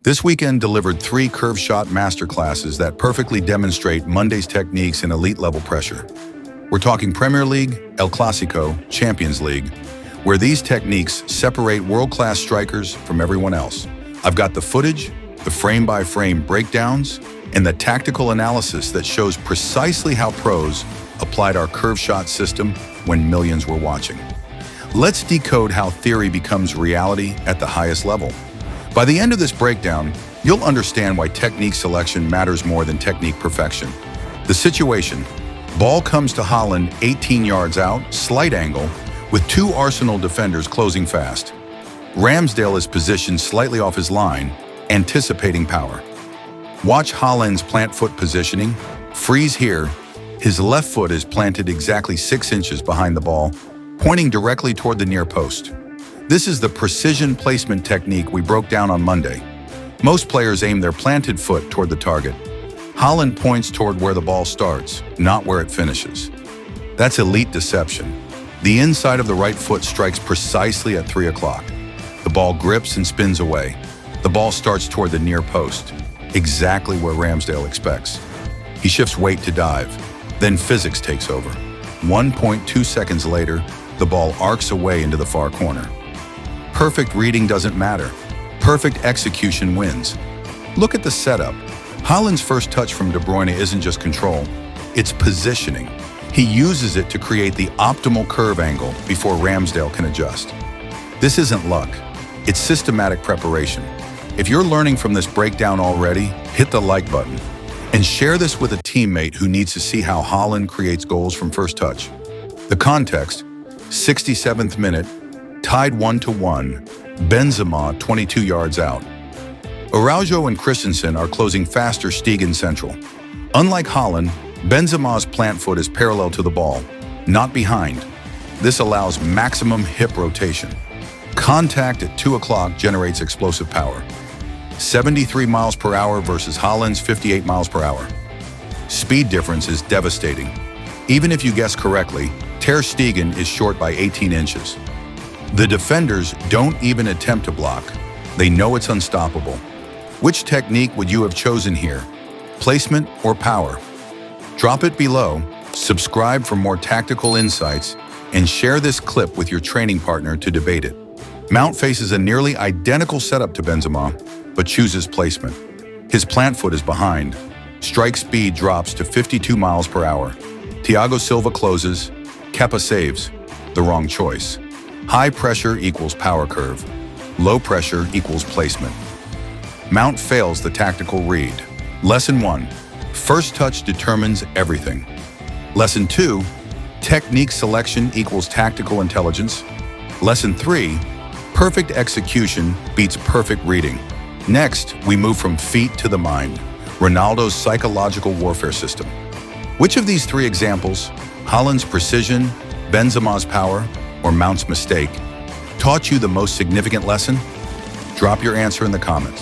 This weekend delivered 3 curve shot masterclasses that perfectly demonstrate Monday's techniques in elite-level pressure. We're talking Premier League, El Clásico, Champions League, where these techniques separate world-class strikers from everyone else. I've got the footage, the frame-by-frame breakdowns, and the tactical analysis that shows precisely how pros applied our curve shot system when millions were watching. Let's decode how theory becomes reality at the highest level. By the end of this breakdown, you'll understand why technique selection matters more than technique perfection. The situation: ball comes to Haaland 18 yards out, slight angle, with 2 Arsenal defenders closing fast. Ramsdale is positioned slightly off his line, anticipating power. Watch Haaland's plant foot positioning. Freeze here. His left foot is planted exactly 6 inches behind the ball, pointing directly toward the near post. This is the precision placement technique we broke down on Monday. Most players aim their planted foot toward the target. Haaland points toward where the ball starts, not where it finishes. That's elite deception. The inside of the right foot strikes precisely at 3 o'clock. The ball grips and spins away. The ball starts toward the near post, exactly where Ramsdale expects. He shifts weight to dive. Then physics takes over. 1.2 seconds later, the ball arcs away into the far corner. Perfect reading doesn't matter. Perfect execution wins. Look at the setup. Haaland's first touch from De Bruyne isn't just control, it's positioning. He uses it to create the optimal curve angle before Ramsdale can adjust. This isn't luck, it's systematic preparation. If you're learning from this breakdown already, hit the like button and share this with a teammate who needs to see how Haaland creates goals from first touch. The context: 67th minute, tied 1-1, Benzema 22 yards out. Araujo and Christensen are closing faster Stegen central. Unlike Haaland, Benzema's plant foot is parallel to the ball, not behind. This allows maximum hip rotation. Contact at 2 o'clock generates explosive power. 73 miles per hour versus Haaland's 58 miles per hour. Speed difference is devastating. Even if you guess correctly, Ter Stegen is short by 18 inches. The defenders don't even attempt to block. They know it's unstoppable. Which technique would you have chosen here? Placement or power? Drop it below, subscribe for more tactical insights, and share this clip with your training partner to debate it. Mount faces a nearly identical setup to Benzema, but chooses placement. His plant foot is behind. Strike speed drops to 52 miles per hour. Thiago Silva closes. Kepa saves. The wrong choice. High pressure equals power curve. Low pressure equals placement. Mount fails the tactical read. Lesson 1. First touch determines everything. Lesson 2. Technique selection equals tactical intelligence. Lesson 3. Perfect execution beats perfect reading. Next, we move from feet to the mind, Ronaldo's psychological warfare system. Which of these 3 examples, Haaland's precision, Benzema's power, or Mount's mistake, taught you the most significant lesson? Drop your answer in the comments.